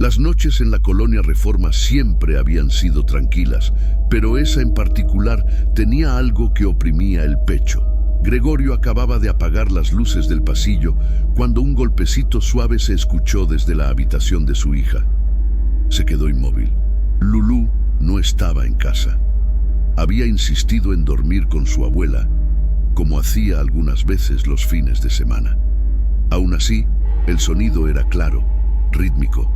Las noches en la colonia Reforma siempre habían sido tranquilas, pero esa en particular tenía algo que oprimía el pecho. Gregorio acababa de apagar las luces del pasillo cuando un golpecito suave se escuchó desde la habitación de su hija. Se quedó inmóvil. Lulú no estaba en casa. Había insistido en dormir con su abuela, como hacía algunas veces los fines de semana. Aún así, el sonido era claro, rítmico,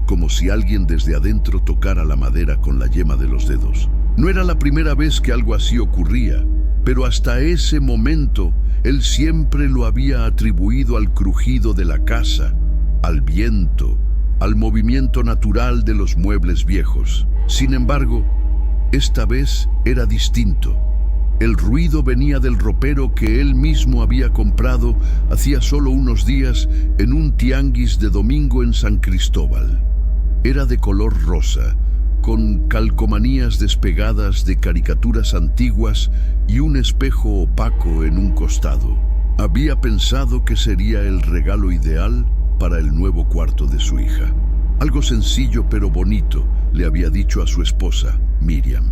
como si alguien desde adentro tocara la madera con la yema de los dedos. No era la primera vez que algo así ocurría, pero hasta ese momento él siempre lo había atribuido al crujido de la casa, al viento, al movimiento natural de los muebles viejos. Sin embargo, esta vez era distinto. El ruido venía del ropero que él mismo había comprado hacía solo unos días en un tianguis de domingo en San Cristóbal. Era de color rosa, con calcomanías despegadas de caricaturas antiguas y un espejo opaco en un costado. Había pensado que sería el regalo ideal para el nuevo cuarto de su hija. Algo sencillo pero bonito, le había dicho a su esposa, Miriam.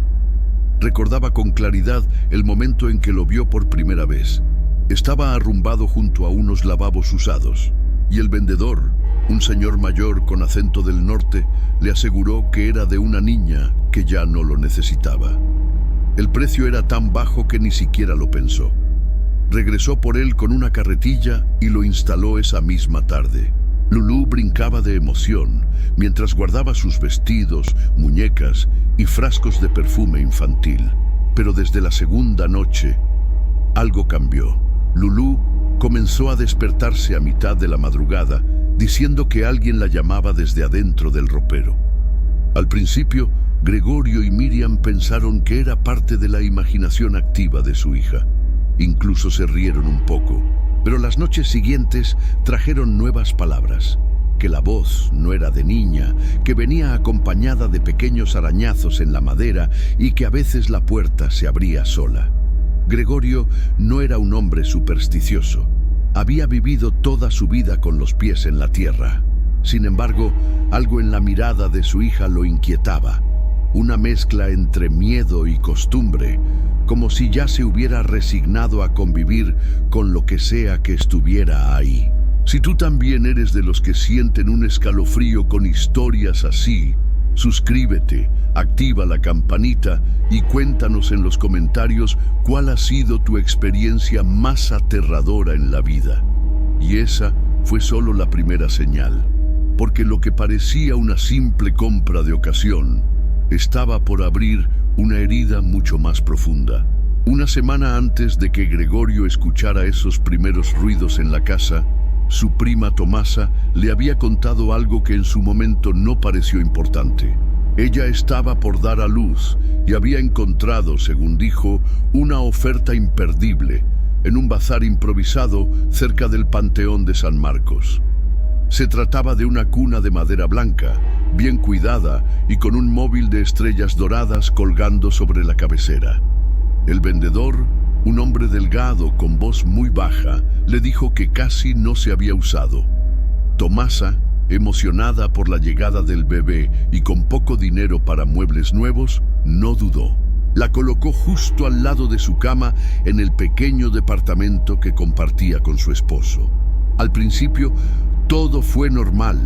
Recordaba con claridad el momento en que lo vio por primera vez. Estaba arrumbado junto a unos lavabos usados, y el vendedor, un señor mayor con acento del norte, le aseguró que era de una niña que ya no lo necesitaba. El precio era tan bajo que ni siquiera lo pensó. Regresó por él con una carretilla y lo instaló esa misma tarde. Lulú brincaba de emoción mientras guardaba sus vestidos, muñecas y frascos de perfume infantil. Pero desde la segunda noche, algo cambió. Lulú comenzó a despertarse a mitad de la madrugada, diciendo que alguien la llamaba desde adentro del ropero. Al principio, Gregorio y Miriam pensaron que era parte de la imaginación activa de su hija. Incluso se rieron un poco, pero las noches siguientes trajeron nuevas palabras. Que la voz no era de niña, que venía acompañada de pequeños arañazos en la madera y que a veces la puerta se abría sola. Gregorio no era un hombre supersticioso. Había vivido toda su vida con los pies en la tierra. Sin embargo, algo en la mirada de su hija lo inquietaba. Una mezcla entre miedo y costumbre, como si ya se hubiera resignado a convivir con lo que sea que estuviera ahí. Si tú también eres de los que sienten un escalofrío con historias así, suscríbete, activa la campanita y cuéntanos en los comentarios cuál ha sido tu experiencia más aterradora en la vida. Y esa fue solo la primera señal, porque lo que parecía una simple compra de ocasión estaba por abrir una herida mucho más profunda. Una semana antes de que Gregorio escuchara esos primeros ruidos en la casa, su prima Tomasa le había contado algo que en su momento no pareció importante. Ella estaba por dar a luz y había encontrado, según dijo, una oferta imperdible en un bazar improvisado cerca del Panteón de San Marcos. Se trataba de una cuna de madera blanca, bien cuidada y con un móvil de estrellas doradas colgando sobre la cabecera. El vendedor, un hombre delgado con voz muy baja, le dijo que casi no se había usado. Tomasa, emocionada por la llegada del bebé y con poco dinero para muebles nuevos, no dudó. La colocó justo al lado de su cama en el pequeño departamento que compartía con su esposo. Al principio, todo fue normal.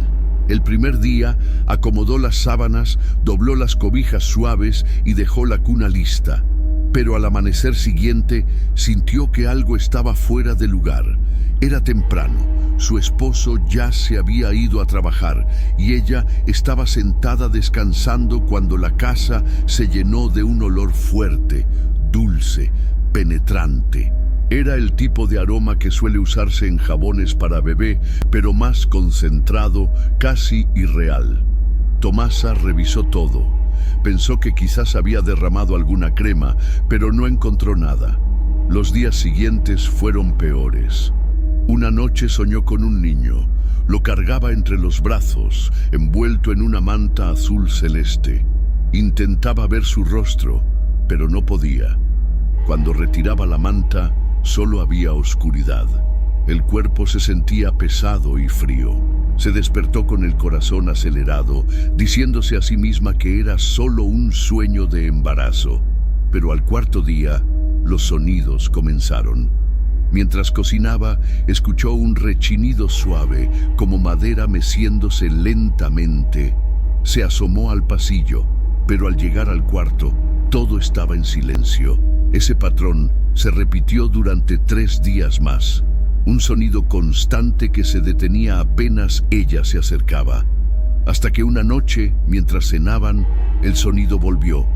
El primer día acomodó las sábanas, dobló las cobijas suaves y dejó la cuna lista. Pero al amanecer siguiente sintió que algo estaba fuera de lugar. Era temprano, su esposo ya se había ido a trabajar y ella estaba sentada descansando cuando la casa se llenó de un olor fuerte, dulce, penetrante. Era el tipo de aroma que suele usarse en jabones para bebé, pero más concentrado, casi irreal. Tomasa revisó todo. Pensó que quizás había derramado alguna crema, pero no encontró nada. Los días siguientes fueron peores. Una noche soñó con un niño. Lo cargaba entre los brazos, envuelto en una manta azul celeste. Intentaba ver su rostro, pero no podía. Cuando retiraba la manta, solo había oscuridad. El cuerpo se sentía pesado y frío. Se despertó con el corazón acelerado, diciéndose a sí misma que era solo un sueño de embarazo. Pero al cuarto día, los sonidos comenzaron. Mientras cocinaba, escuchó un rechinido suave, como madera meciéndose lentamente. Se asomó al pasillo, pero al llegar al cuarto, todo estaba en silencio. Ese patrón se repitió durante 3 días más. Un sonido constante que se detenía apenas ella se acercaba. Hasta que una noche, mientras cenaban, el sonido volvió.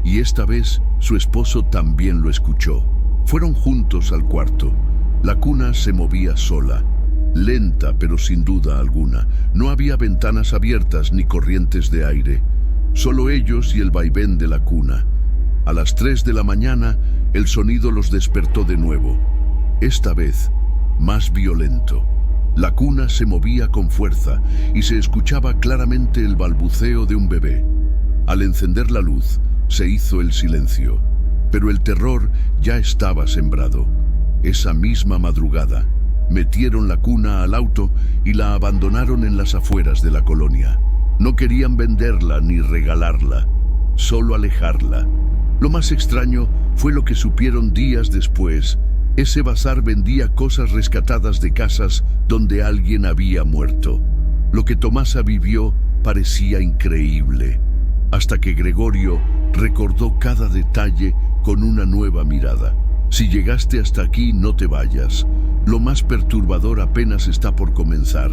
Y esta vez, su esposo también lo escuchó. Fueron juntos al cuarto. La cuna se movía sola, lenta pero sin duda alguna. No había ventanas abiertas ni corrientes de aire. Solo ellos y el vaivén de la cuna. A las 3 de la mañana, el sonido los despertó de nuevo. Esta vez, más violento. La cuna se movía con fuerza y se escuchaba claramente el balbuceo de un bebé. Al encender la luz, se hizo el silencio, pero el terror ya estaba sembrado. Esa misma madrugada, metieron la cuna al auto y la abandonaron en las afueras de la colonia. No querían venderla ni regalarla, solo alejarla. Lo más extraño fue lo que supieron días después. Ese bazar vendía cosas rescatadas de casas donde alguien había muerto. Lo que Tomasa vivió parecía increíble, hasta que Gregorio recordó cada detalle con una nueva mirada. Si llegaste hasta aquí, no te vayas. Lo más perturbador apenas está por comenzar.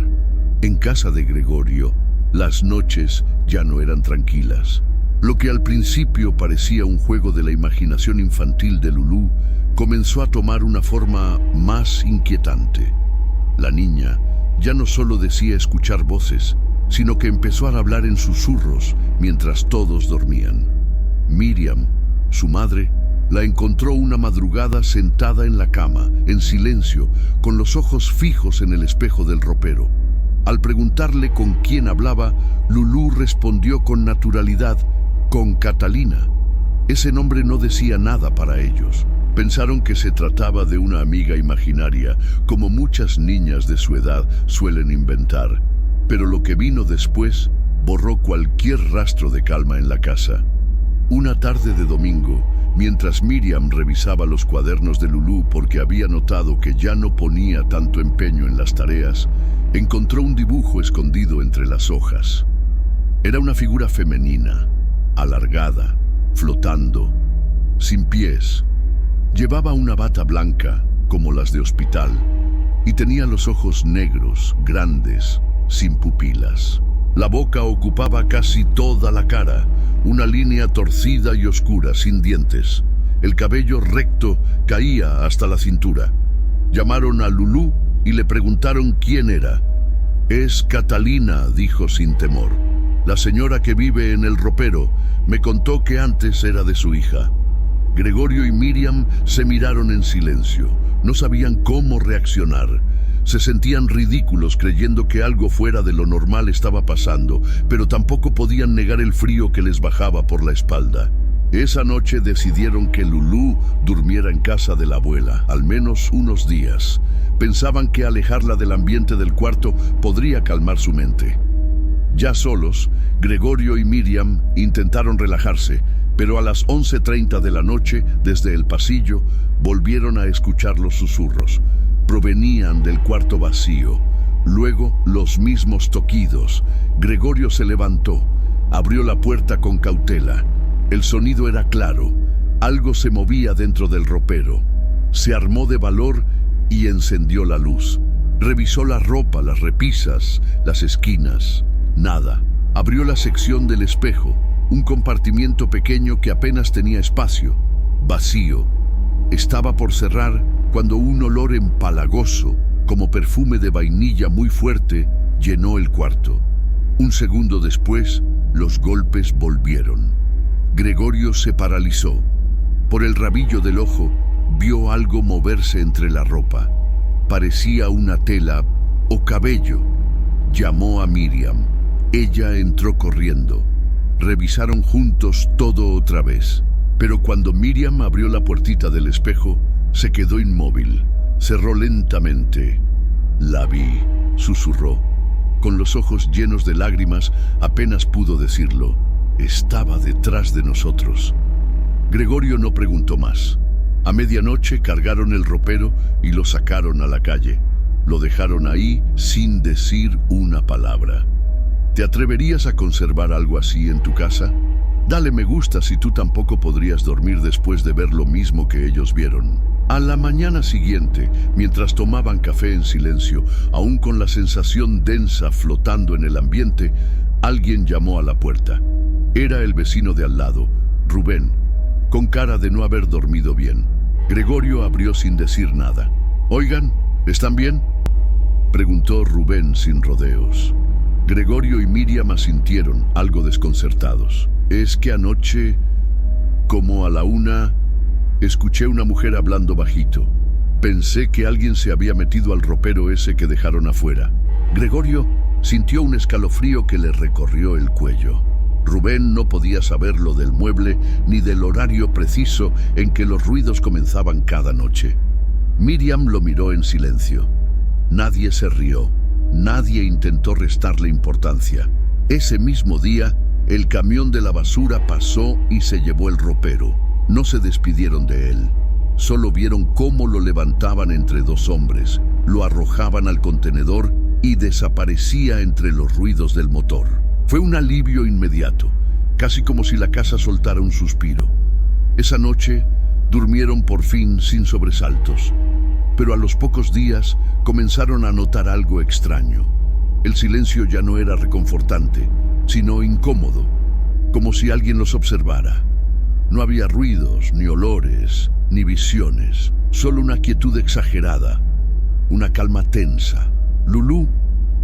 En casa de Gregorio, las noches ya no eran tranquilas. Lo que al principio parecía un juego de la imaginación infantil de Lulú comenzó a tomar una forma más inquietante. La niña ya no solo decía escuchar voces, sino que empezó a hablar en susurros mientras todos dormían. Miriam, su madre, la encontró una madrugada sentada en la cama, en silencio, con los ojos fijos en el espejo del ropero. Al preguntarle con quién hablaba, Lulú respondió con naturalidad: con Catalina. Ese nombre no decía nada para ellos. Pensaron que se trataba de una amiga imaginaria, como muchas niñas de su edad suelen inventar. Pero lo que vino después borró cualquier rastro de calma en la casa. Una tarde de domingo, mientras Miriam revisaba los cuadernos de Lulú porque había notado que ya no ponía tanto empeño en las tareas, encontró un dibujo escondido entre las hojas. Era una figura femenina, alargada, flotando, sin pies. Llevaba una bata blanca, como las de hospital, y tenía los ojos negros, grandes, sin pupilas. La boca ocupaba casi toda la cara, una línea torcida y oscura, sin dientes. El cabello recto caía hasta la cintura. Llamaron a Lulú y le preguntaron quién era. «Es Catalina», dijo sin temor. «La señora que vive en el ropero me contó que antes era de su hija». Gregorio y Miriam se miraron en silencio. No sabían cómo reaccionar. Se sentían ridículos creyendo que algo fuera de lo normal estaba pasando, pero tampoco podían negar el frío que les bajaba por la espalda. Esa noche decidieron que Lulú durmiera en casa de la abuela, al menos unos días. Pensaban que alejarla del ambiente del cuarto podría calmar su mente. Ya solos, Gregorio y Miriam intentaron relajarse, pero a las 11:30 de la noche, desde el pasillo, volvieron a escuchar los susurros. Provenían del cuarto vacío. Luego, los mismos toquidos. Gregorio se levantó, abrió la puerta con cautela. El sonido era claro. Algo se movía dentro del ropero. Se armó de valor y encendió la luz. Revisó la ropa, las repisas, las esquinas. Nada. Abrió la sección del espejo, un compartimiento pequeño que apenas tenía espacio, vacío. Estaba por cerrar cuando un olor empalagoso, como perfume de vainilla muy fuerte, llenó el cuarto. Un segundo después, los golpes volvieron. Gregorio se paralizó. Por el rabillo del ojo, vio algo moverse entre la ropa. Parecía una tela o cabello. Llamó a Miriam. Ella entró corriendo. Revisaron juntos todo otra vez. Pero cuando Miriam abrió la puertita del espejo, se quedó inmóvil. Cerró lentamente La vi, susurró. Con los ojos llenos de lágrimas, apenas pudo decirlo. Estaba detrás de nosotros. Gregorio no preguntó más. A medianoche cargaron el ropero y lo sacaron a la calle. Lo dejaron ahí sin decir una palabra. ¿Te atreverías a conservar algo así en tu casa? Dale me gusta si tú tampoco podrías dormir después de ver lo mismo que ellos vieron. A la mañana siguiente, mientras tomaban café en silencio, aún con la sensación densa flotando en el ambiente, alguien llamó a la puerta. Era el vecino de al lado, Rubén, con cara de no haber dormido bien. Gregorio abrió sin decir nada. «Oigan, ¿están bien?», preguntó Rubén sin rodeos. Gregorio y Miriam asintieron, algo desconcertados. «Es que anoche, como a la 1, escuché una mujer hablando bajito. Pensé que alguien se había metido al ropero ese que dejaron afuera». Gregorio sintió un escalofrío que le recorrió el cuello. Rubén no podía saber lo del mueble ni del horario preciso en que los ruidos comenzaban cada noche. Miriam lo miró en silencio. Nadie se rió, nadie intentó restarle importancia. Ese mismo día, el camión de la basura pasó y se llevó el ropero. No se despidieron de él. Solo vieron cómo lo levantaban entre dos hombres, lo arrojaban al contenedor y desaparecía entre los ruidos del motor. Fue un alivio inmediato, casi como si la casa soltara un suspiro. Esa noche durmieron por fin sin sobresaltos, pero a los pocos días comenzaron a notar algo extraño. El silencio ya no era reconfortante, sino incómodo, como si alguien los observara. No había ruidos, ni olores, ni visiones, solo una quietud exagerada, una calma tensa. Lulú,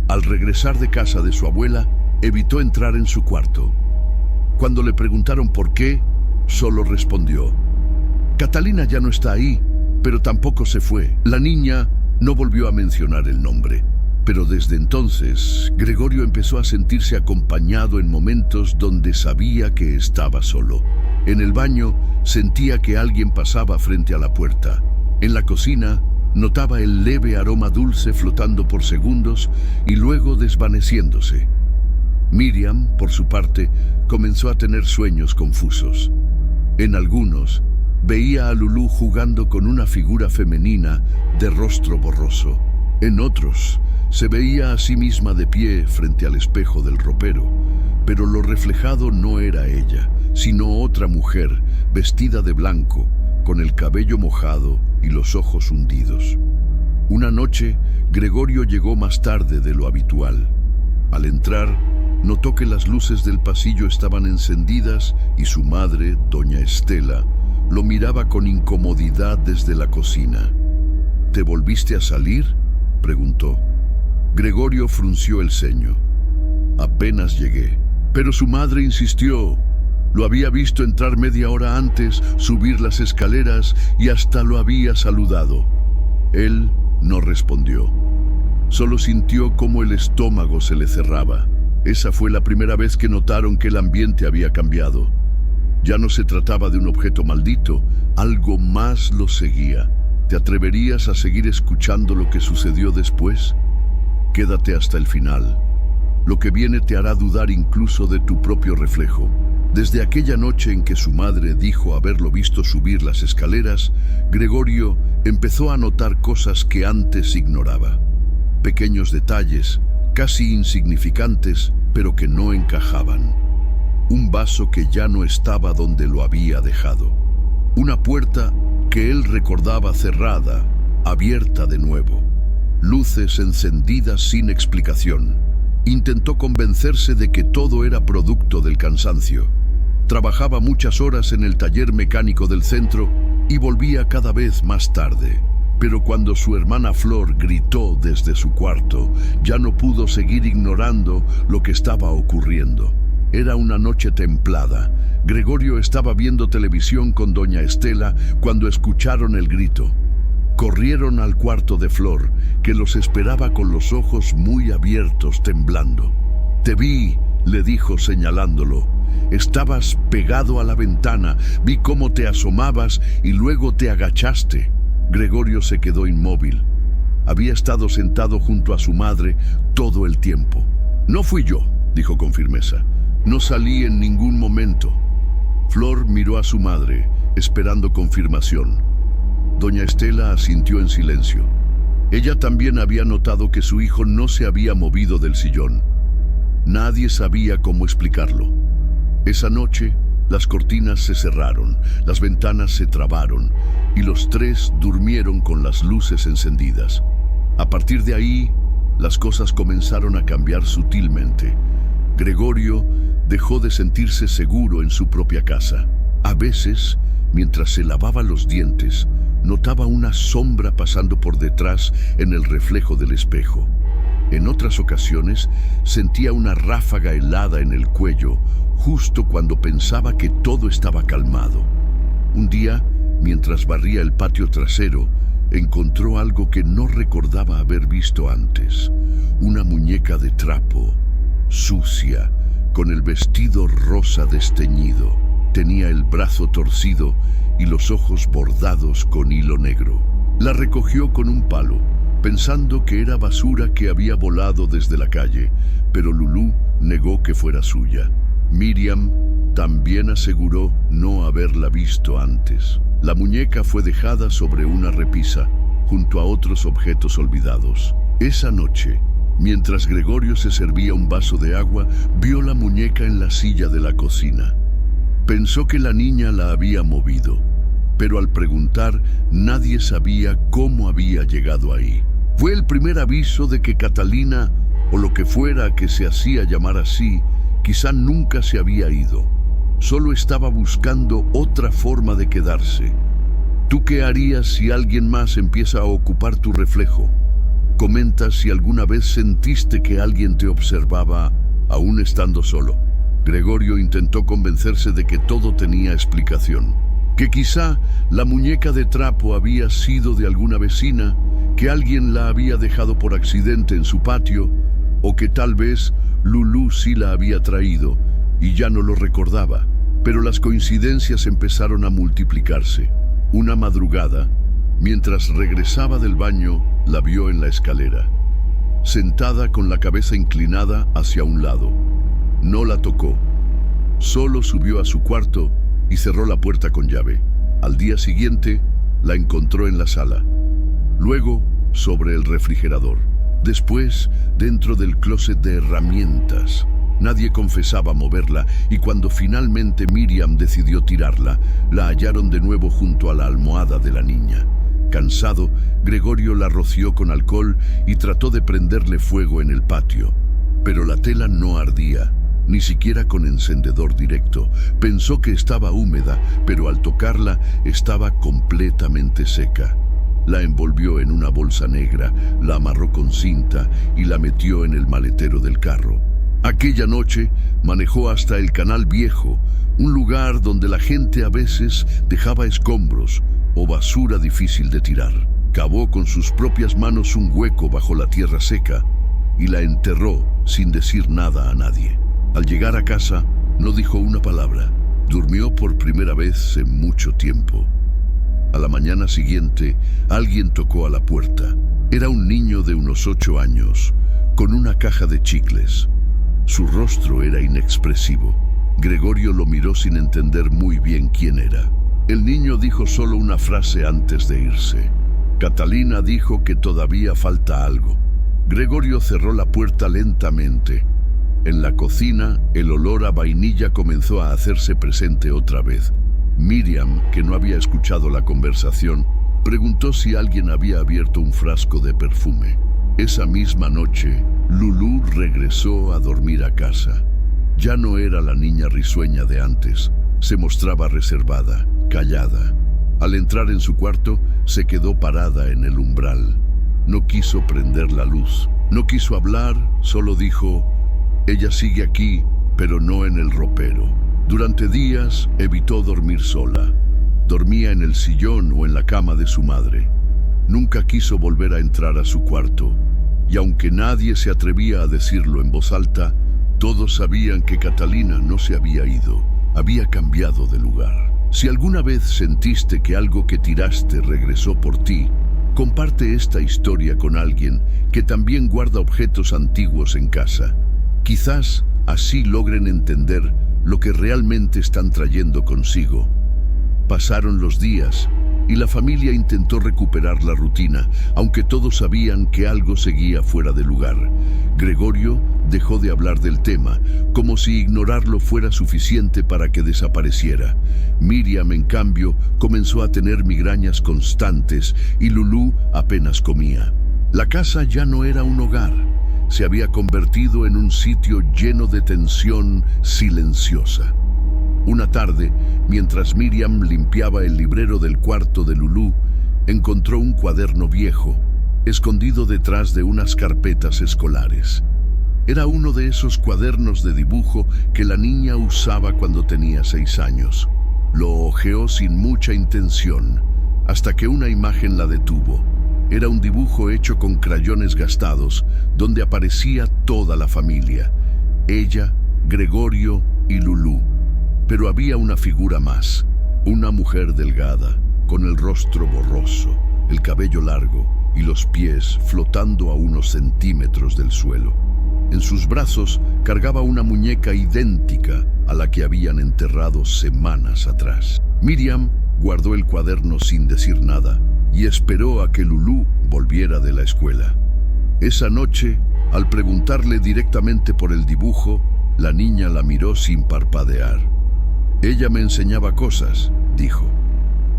al regresar de casa de su abuela, evitó entrar en su cuarto. Cuando le preguntaron por qué, solo respondió: «Catalina ya no está ahí, pero tampoco se fue». La niña no volvió a mencionar el nombre, pero desde entonces Gregorio empezó a sentirse acompañado en momentos donde sabía que estaba solo. En el baño sentía que alguien pasaba frente a la puerta. En la cocina notaba el leve aroma dulce flotando por segundos y luego desvaneciéndose. Miriam, por su parte, comenzó a tener sueños confusos. En algunos, veía a Lulú jugando con una figura femenina de rostro borroso. En otros, se veía a sí misma de pie frente al espejo del ropero, pero lo reflejado no era ella, sino otra mujer, vestida de blanco, con el cabello mojado y los ojos hundidos. Una noche, Gregorio llegó más tarde de lo habitual. Al entrar, notó que las luces del pasillo estaban encendidas y su madre, doña Estela, lo miraba con incomodidad desde la cocina. «¿Te volviste a salir?», preguntó. Gregorio frunció el ceño. «Apenas llegué». Pero su madre insistió. Lo había visto entrar media hora antes, subir las escaleras y hasta lo había saludado. Él no respondió. Solo sintió cómo el estómago se le cerraba. Esa fue la primera vez que notaron que el ambiente había cambiado. Ya no se trataba de un objeto maldito, algo más lo seguía. ¿Te atreverías a seguir escuchando lo que sucedió después? Quédate hasta el final. Lo que viene te hará dudar incluso de tu propio reflejo. Desde aquella noche en que su madre dijo haberlo visto subir las escaleras, Gregorio empezó a notar cosas que antes ignoraba. Pequeños detalles, casi insignificantes, pero que no encajaban. Un vaso que ya no estaba donde lo había dejado. Una puerta que él recordaba cerrada, abierta de nuevo. Luces encendidas sin explicación. Intentó convencerse de que todo era producto del cansancio. Trabajaba muchas horas en el taller mecánico del centro y volvía cada vez más tarde. Pero cuando su hermana Flor gritó desde su cuarto, ya no pudo seguir ignorando lo que estaba ocurriendo. Era una noche templada. Gregorio estaba viendo televisión con doña Estela cuando escucharon el grito. Corrieron al cuarto de Flor, que los esperaba con los ojos muy abiertos, temblando. «Te vi», le dijo señalándolo. «Estabas pegado a la ventana, vi cómo te asomabas y luego te agachaste». Gregorio se quedó inmóvil. Había estado sentado junto a su madre todo el tiempo. «No fui yo», dijo con firmeza. «No salí en ningún momento». Flor miró a su madre, esperando confirmación. Doña Estela asintió en silencio. Ella también había notado que su hijo no se había movido del sillón. Nadie sabía cómo explicarlo. Esa noche, las cortinas se cerraron, las ventanas se trabaron y los tres durmieron con las luces encendidas. A partir de ahí, las cosas comenzaron a cambiar sutilmente. Gregorio dejó de sentirse seguro en su propia casa. A veces, mientras se lavaba los dientes, notaba una sombra pasando por detrás en el reflejo del espejo. En otras ocasiones, sentía una ráfaga helada en el cuello, justo cuando pensaba que todo estaba calmado. Un día, mientras barría el patio trasero, encontró algo que no recordaba haber visto antes. Una muñeca de trapo, sucia, con el vestido rosa desteñido. Tenía el brazo torcido y los ojos bordados con hilo negro. La recogió con un palo, pensando que era basura que había volado desde la calle, pero Lulú negó que fuera suya. Miriam también aseguró no haberla visto antes. La muñeca fue dejada sobre una repisa, junto a otros objetos olvidados. Esa noche, mientras Gregorio se servía un vaso de agua, vio la muñeca en la silla de la cocina. Pensó que la niña la había movido, pero al preguntar, nadie sabía cómo había llegado ahí. Fue el primer aviso de que Catalina, o lo que fuera que se hacía llamar así, quizá nunca se había ido. Solo estaba buscando otra forma de quedarse. ¿Tú qué harías si alguien más empieza a ocupar tu reflejo? Comenta si alguna vez sentiste que alguien te observaba, aún estando solo. Gregorio intentó convencerse de que todo tenía explicación. Que quizá la muñeca de trapo había sido de alguna vecina, que alguien la había dejado por accidente en su patio, o que tal vez Lulú sí la había traído y ya no lo recordaba. Pero las coincidencias empezaron a multiplicarse. Una madrugada, mientras regresaba del baño, la vio en la escalera, sentada con la cabeza inclinada hacia un lado. No la tocó. Solo subió a su cuarto y cerró la puerta con llave. Al día siguiente, la encontró en la sala. Luego, sobre el refrigerador. Después, dentro del closet de herramientas. Nadie confesaba moverla y cuando finalmente Miriam decidió tirarla, la hallaron de nuevo junto a la almohada de la niña. Cansado, Gregorio la roció con alcohol y trató de prenderle fuego en el patio. Pero la tela no ardía, ni siquiera con encendedor directo. Pensó que estaba húmeda, pero al tocarla estaba completamente seca. La envolvió en una bolsa negra, la amarró con cinta y la metió en el maletero del carro. Aquella noche manejó hasta el Canal Viejo, un lugar donde la gente a veces dejaba escombros o basura difícil de tirar. Cavó con sus propias manos un hueco bajo la tierra seca y la enterró sin decir nada a nadie. Al llegar a casa, no dijo una palabra. Durmió por primera vez en mucho tiempo. A la mañana siguiente, alguien tocó a la puerta. Era un niño de unos 8 años, con una caja de chicles. Su rostro era inexpresivo. Gregorio lo miró sin entender muy bien quién era. El niño dijo solo una frase antes de irse. Catalina dijo que todavía falta algo. Gregorio cerró la puerta lentamente. En la cocina, el olor a vainilla comenzó a hacerse presente otra vez. Miriam, que no había escuchado la conversación, preguntó si alguien había abierto un frasco de perfume. Esa misma noche, Lulú regresó a dormir a casa. Ya no era la niña risueña de antes. Se mostraba reservada, callada. Al entrar en su cuarto, se quedó parada en el umbral. No quiso prender la luz. No quiso hablar, solo dijo: «Ella sigue aquí, pero no en el ropero». Durante días evitó dormir sola. Dormía en el sillón o en la cama de su madre. Nunca quiso volver a entrar a su cuarto. Y aunque nadie se atrevía a decirlo en voz alta, todos sabían que Catalina no se había ido, había cambiado de lugar. Si alguna vez sentiste que algo que tiraste regresó por ti, Comparte esta historia con alguien que también guarda objetos antiguos en casa. Quizás así logren entender lo que realmente están trayendo consigo. Pasaron los días y la familia intentó recuperar la rutina, aunque todos sabían que algo seguía fuera de lugar. Gregorio dejó de hablar del tema, como si ignorarlo fuera suficiente para que desapareciera. Miriam, en cambio, comenzó a tener migrañas constantes y Lulú apenas comía. La casa ya no era un hogar, se había convertido en un sitio lleno de tensión silenciosa. Una tarde, mientras Miriam limpiaba el librero del cuarto de Lulú, encontró un cuaderno viejo, escondido detrás de unas carpetas escolares. Era uno de esos cuadernos de dibujo que la niña usaba cuando tenía 6 años. Lo hojeó sin mucha intención, hasta que una imagen la detuvo. Era un dibujo hecho con crayones gastados, donde aparecía toda la familia: ella, Gregorio y Lulú. Pero había una figura más, una mujer delgada, con el rostro borroso, el cabello largo y los pies flotando a unos centímetros del suelo. En sus brazos cargaba una muñeca idéntica a la que habían enterrado semanas atrás. Miriam guardó el cuaderno sin decir nada y esperó a que Lulú volviera de la escuela. Esa noche, al preguntarle directamente por el dibujo, la niña la miró sin parpadear. Ella me enseñaba cosas, dijo.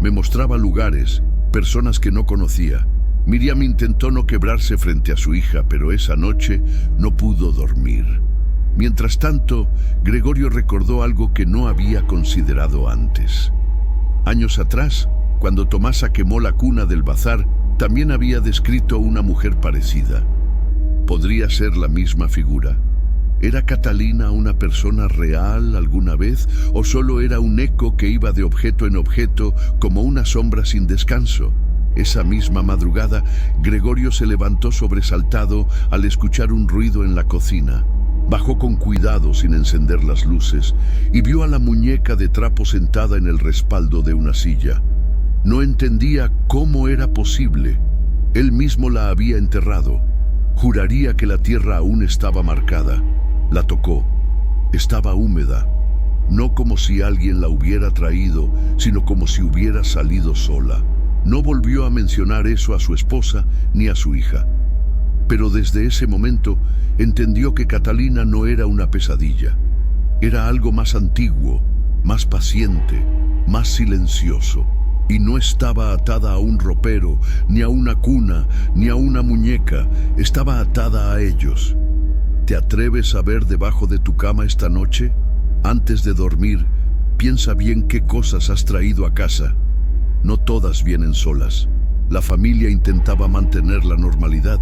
Me mostraba lugares, personas que no conocía. Miriam intentó no quebrarse frente a su hija, pero esa noche no pudo dormir. Mientras tanto, Gregorio recordó algo que no había considerado antes. Años atrás, cuando Tomasa quemó la cuna del bazar, también había descrito una mujer parecida. ¿Podría ser la misma figura? ¿Era Catalina una persona real alguna vez o solo era un eco que iba de objeto en objeto como una sombra sin descanso? Esa misma madrugada, Gregorio se levantó sobresaltado al escuchar un ruido en la cocina. Bajó con cuidado sin encender las luces y vio a la muñeca de trapo sentada en el respaldo de una silla. No entendía cómo era posible. Él mismo la había enterrado. Juraría que la tierra aún estaba marcada. La tocó. Estaba húmeda. No como si alguien la hubiera traído, sino como si hubiera salido sola. No volvió a mencionar eso a su esposa ni a su hija. Pero desde ese momento entendió que Catalina no era una pesadilla. Era algo más antiguo, más paciente, más silencioso. Y no estaba atada a un ropero, ni a una cuna, ni a una muñeca. Estaba atada a ellos. ¿Te atreves a ver debajo de tu cama esta noche? Antes de dormir, piensa bien qué cosas has traído a casa. No todas vienen solas. La familia intentaba mantener la normalidad,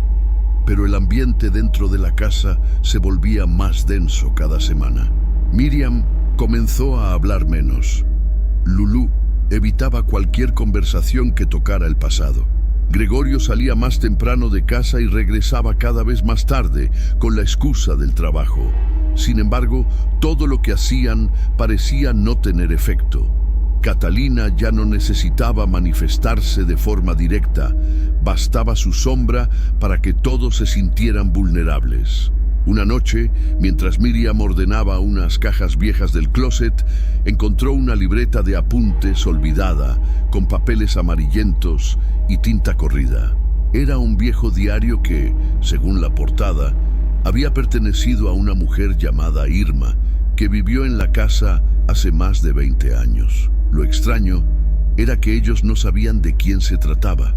pero el ambiente dentro de la casa se volvía más denso cada semana. Miriam comenzó a hablar menos. Lulú evitaba cualquier conversación que tocara el pasado. Gregorio salía más temprano de casa y regresaba cada vez más tarde con la excusa del trabajo. Sin embargo, todo lo que hacían parecía no tener efecto. Catalina ya no necesitaba manifestarse de forma directa. Bastaba su sombra para que todos se sintieran vulnerables. Una noche, mientras Miriam ordenaba unas cajas viejas del closet, encontró una libreta de apuntes olvidada, con papeles amarillentos y tinta corrida. Era un viejo diario que, según la portada, había pertenecido a una mujer llamada Irma, que vivió en la casa hace más de 20 años. Lo extraño era que ellos no sabían de quién se trataba.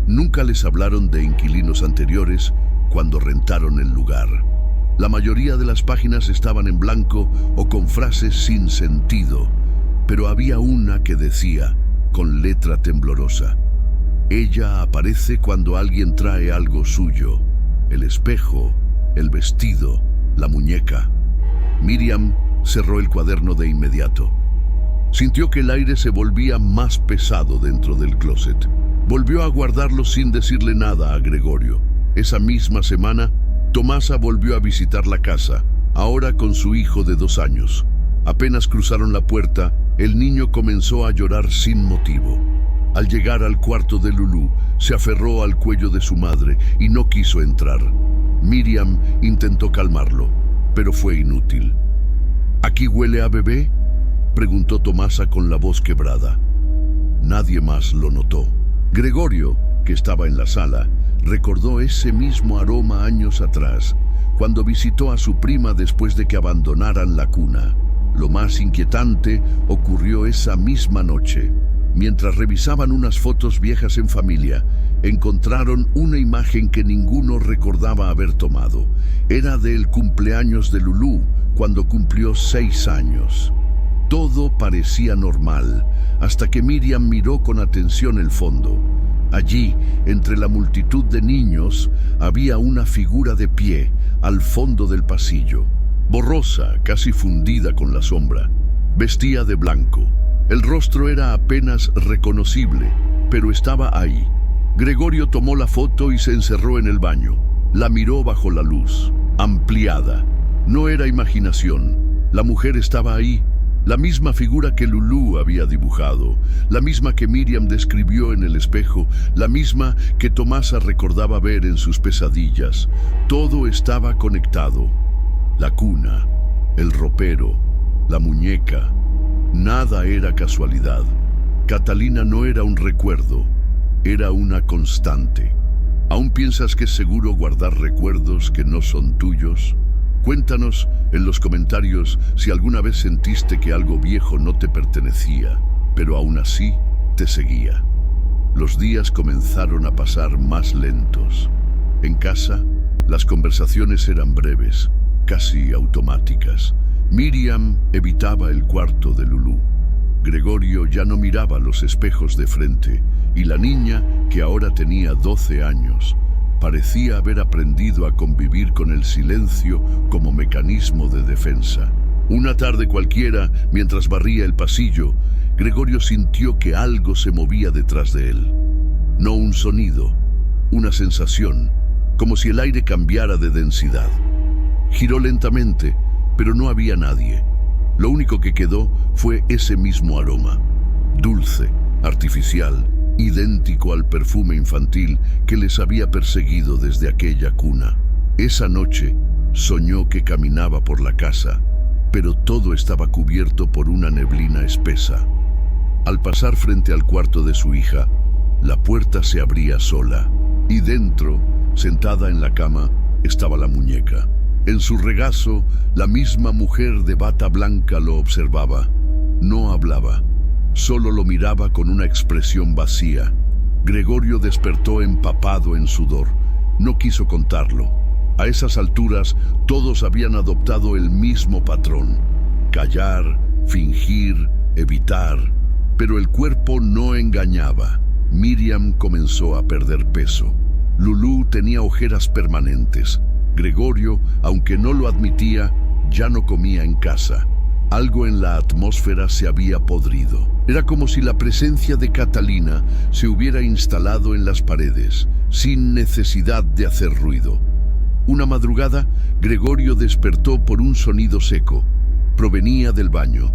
Nunca les hablaron de inquilinos anteriores cuando rentaron el lugar. La mayoría de las páginas estaban en blanco o con frases sin sentido, pero había una que decía, con letra temblorosa: ella aparece cuando alguien trae algo suyo: el espejo, el vestido, la muñeca. Miriam cerró el cuaderno de inmediato. Sintió que el aire se volvía más pesado dentro del closet. Volvió a guardarlo sin decirle nada a Gregorio. Esa misma semana, Tomasa volvió a visitar la casa, ahora con su hijo de 2 años. Apenas cruzaron la puerta, el niño comenzó a llorar sin motivo. Al llegar al cuarto de Lulú, se aferró al cuello de su madre y no quiso entrar. Miriam intentó calmarlo, pero fue inútil. ¿Aquí huele a bebé?, preguntó Tomasa con la voz quebrada. Nadie más lo notó. Gregorio, que estaba en la sala, recordó ese mismo aroma años atrás, cuando visitó a su prima después de que abandonaran la cuna. Lo más inquietante ocurrió esa misma noche. Mientras revisaban unas fotos viejas en familia, encontraron una imagen que ninguno recordaba haber tomado. Era del cumpleaños de Lulú, cuando cumplió 6 años. Todo parecía normal, hasta que Miriam miró con atención el fondo. Allí, entre la multitud de niños, había una figura de pie, al fondo del pasillo. Borrosa, casi fundida con la sombra. Vestía de blanco. El rostro era apenas reconocible, pero estaba ahí. Gregorio tomó la foto y se encerró en el baño. La miró bajo la luz, ampliada. No era imaginación. La mujer estaba ahí. La misma figura que Lulú había dibujado, la misma que Miriam describió en el espejo, la misma que Tomasa recordaba ver en sus pesadillas. Todo estaba conectado. La cuna, el ropero, la muñeca. Nada era casualidad. Catalina no era un recuerdo, era una constante. ¿Aún piensas que es seguro guardar recuerdos que no son tuyos? Cuéntanos en los comentarios si alguna vez sentiste que algo viejo no te pertenecía, pero aún así te seguía. Los días comenzaron a pasar más lentos. En casa, las conversaciones eran breves, casi automáticas. Miriam evitaba el cuarto de Lulú. Gregorio ya no miraba los espejos de frente, y la niña, que ahora tenía 12 años, parecía haber aprendido a convivir con el silencio como mecanismo de defensa. Una tarde cualquiera, mientras barría el pasillo, Gregorio sintió que algo se movía detrás de él. No un sonido, una sensación, como si el aire cambiara de densidad. Giró lentamente, pero no había nadie. Lo único que quedó fue ese mismo aroma, dulce, artificial, idéntico al perfume infantil que les había perseguido desde aquella cuna. Esa noche soñó que caminaba por la casa, pero todo estaba cubierto por una neblina espesa. Al pasar frente al cuarto de su hija, la puerta se abría sola, y dentro, sentada en la cama, estaba la muñeca. En su regazo, la misma mujer de bata blanca lo observaba. No hablaba. Solo lo miraba con una expresión vacía. Gregorio despertó empapado en sudor. No quiso contarlo. A esas alturas, todos habían adoptado el mismo patrón. Callar, fingir, evitar. Pero el cuerpo no engañaba. Miriam comenzó a perder peso. Lulú tenía ojeras permanentes. Gregorio, aunque no lo admitía, ya no comía en casa. Algo en la atmósfera se había podrido. Era como si la presencia de Catalina se hubiera instalado en las paredes, sin necesidad de hacer ruido. Una madrugada, Gregorio despertó por un sonido seco. Provenía del baño.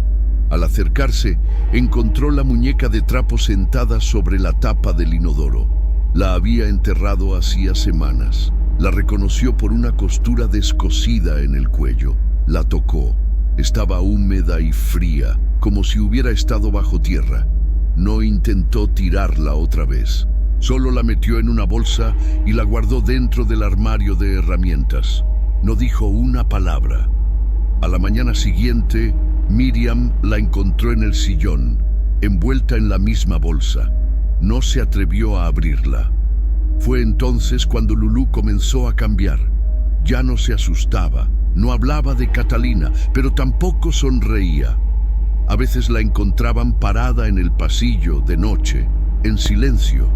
Al acercarse, encontró la muñeca de trapo sentada sobre la tapa del inodoro. La había enterrado hacía semanas. La reconoció por una costura descosida en el cuello. La tocó. Estaba húmeda y fría, como si hubiera estado bajo tierra. No intentó tirarla otra vez. Solo la metió en una bolsa y la guardó dentro del armario de herramientas. No dijo una palabra. A la mañana siguiente, Miriam la encontró en el sillón, envuelta en la misma bolsa. No se atrevió a abrirla. Fue entonces cuando Lulú comenzó a cambiar. Ya no se asustaba, no hablaba de Catalina, pero tampoco sonreía. A veces la encontraban parada en el pasillo de noche, en silencio.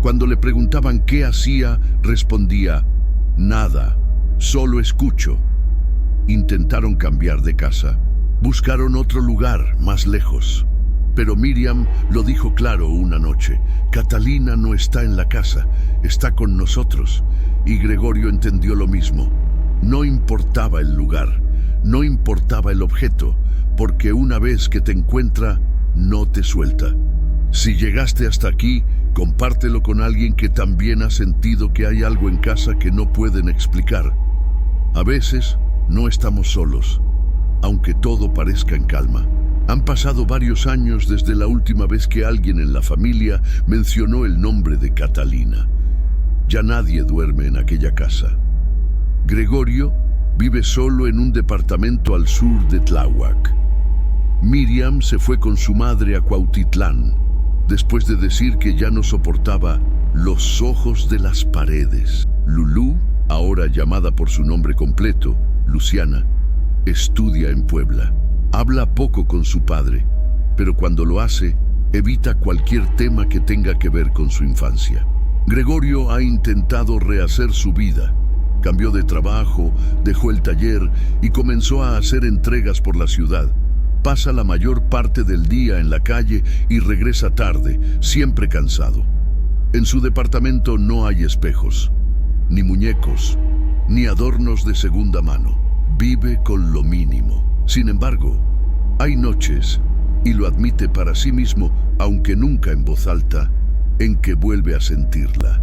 Cuando le preguntaban qué hacía, respondía, nada, solo escucho. Intentaron cambiar de casa. Buscaron otro lugar, más lejos. Pero Miriam lo dijo claro una noche. Catalina no está en la casa, está con nosotros. Y Gregorio entendió lo mismo. No importaba el lugar, no importaba el objeto, porque una vez que te encuentra, no te suelta. Si llegaste hasta aquí, compártelo con alguien que también ha sentido que hay algo en casa que no pueden explicar. A veces no estamos solos, aunque todo parezca en calma. Han pasado varios años desde la última vez que alguien en la familia mencionó el nombre de Catalina. Ya nadie duerme en aquella casa. Gregorio vive solo en un departamento al sur de Tláhuac. Miriam se fue con su madre a Cuautitlán, después de decir que ya no soportaba los ojos de las paredes. Lulú, ahora llamada por su nombre completo, Luciana, estudia en Puebla. Habla poco con su padre, pero cuando lo hace, evita cualquier tema que tenga que ver con su infancia. Gregorio ha intentado rehacer su vida. Cambió de trabajo, dejó el taller y comenzó a hacer entregas por la ciudad. Pasa la mayor parte del día en la calle y regresa tarde, siempre cansado. En su departamento no hay espejos, ni muñecos, ni adornos de segunda mano. Vive con lo mínimo. Sin embargo, hay noches, y lo admite para sí mismo, aunque nunca en voz alta, en que vuelve a sentirla.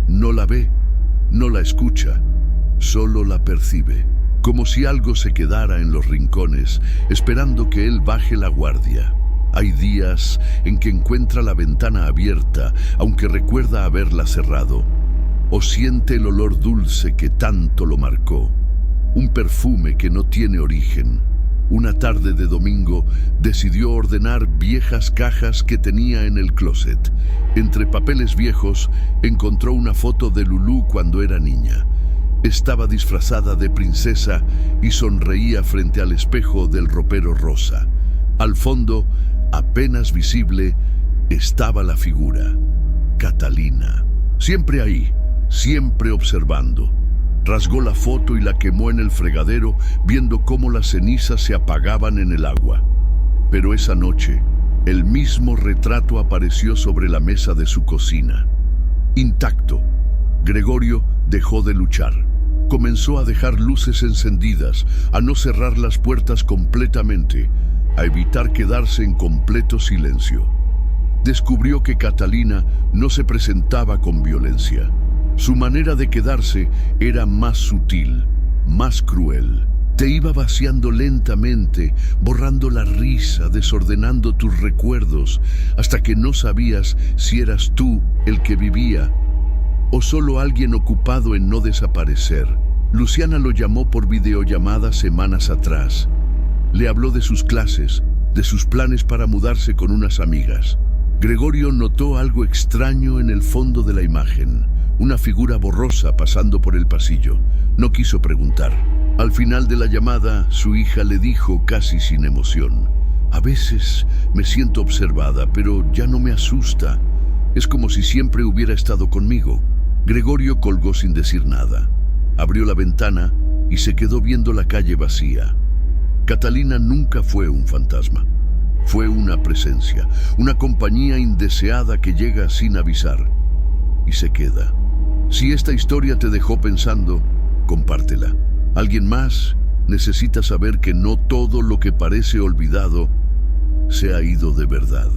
No la ve, no la escucha, solo la percibe, como si algo se quedara en los rincones, esperando que él baje la guardia. Hay días en que encuentra la ventana abierta, aunque recuerda haberla cerrado, o siente el olor dulce que tanto lo marcó, un perfume que no tiene origen. Una tarde de domingo decidió ordenar viejas cajas que tenía en el closet. Entre papeles viejos encontró una foto de Lulú cuando era niña. Estaba disfrazada de princesa y sonreía frente al espejo del ropero rosa. Al fondo, apenas visible, estaba la figura, Catalina. Siempre ahí, siempre observando. Rasgó la foto y la quemó en el fregadero, viendo cómo las cenizas se apagaban en el agua. Pero esa noche, el mismo retrato apareció sobre la mesa de su cocina. Intacto, Gregorio dejó de luchar. Comenzó a dejar luces encendidas, a no cerrar las puertas completamente, a evitar quedarse en completo silencio. Descubrió que Catalina no se presentaba con violencia. Su manera de quedarse era más sutil, más cruel. Te iba vaciando lentamente, borrando la risa, desordenando tus recuerdos, hasta que no sabías si eras tú el que vivía o solo alguien ocupado en no desaparecer. Luciana lo llamó por videollamada semanas atrás. Le habló de sus clases, de sus planes para mudarse con unas amigas. Gregorio notó algo extraño en el fondo de la imagen, una figura borrosa pasando por el pasillo. No quiso preguntar. Al final de la llamada, su hija le dijo casi sin emoción: «A veces me siento observada, pero ya no me asusta. Es como si siempre hubiera estado conmigo». Gregorio colgó sin decir nada. Abrió la ventana y se quedó viendo la calle vacía. Catalina nunca fue un fantasma. Fue una presencia, una compañía indeseada que llega sin avisar y se queda. Si esta historia te dejó pensando, compártela. Alguien más necesita saber que no todo lo que parece olvidado se ha ido de verdad.